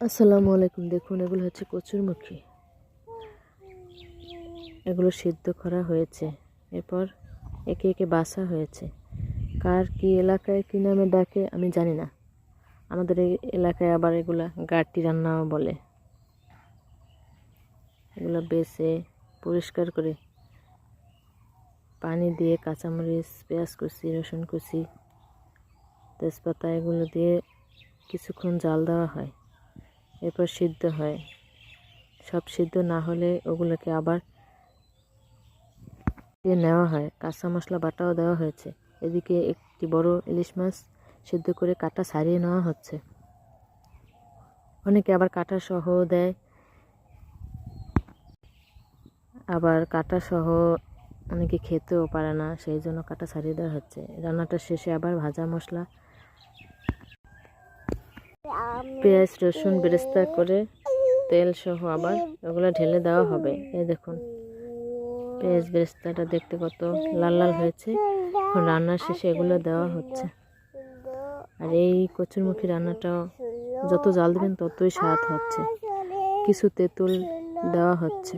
আসসালামু আলাইকুম। দেখুন, এগুলো হচ্ছে কচুরমুখী। এগুলো সিদ্ধ করা হয়েছে, এরপর একে একে বাছা হয়েছে। কার কি এলাকায় কী নামে ডাকে আমি জানি না। আমাদের এই এলাকায় আবার এগুলা গাটি রান্নাও বলে। এগুলো বেছে পরিষ্কার করে পানি দিয়ে কাঁচামরিচ, পেঁয়াজ কুচি, রসুন কুচি, তেজপাতা এগুলো দিয়ে কিছুক্ষণ জাল দেওয়া হয়, এরপর সিদ্ধ হয়। সব সিদ্ধ না হলে ওগুলোকে আবার দিয়ে নেওয়া হয়। কাঁচা মশলা বাটাও দেওয়া হয়েছে। এদিকে একটি বড় ইলিশ মাছ সিদ্ধ করে কাটা ছাড়িয়ে নেওয়া হচ্ছে। অনেকে আবার কাটা সহ দেয়, আবার কাটা সহ অনেকে খেতেও পারে না, সেই জন্য কাটা ছাড়িয়ে দেওয়া হচ্ছে। রান্নাটা শেষে আবার ভাজা মশলা, পেঁয়াজ রসুন বেরেস্তা করে তেল সহ আবার ওগুলো ঢেলে দেওয়া হবে। এই দেখুন, পেঁয়াজ বেরেস্তাটা দেখতে কত লাল লাল হয়েছে। এখন রান্নার শেষে এগুলো দেওয়া হচ্ছে। আর এই কচুরমুখী রান্নাটাও যত জাল দেবেন ততই স্বাদ হচ্ছে। কিছু তেঁতুল দেওয়া হচ্ছে।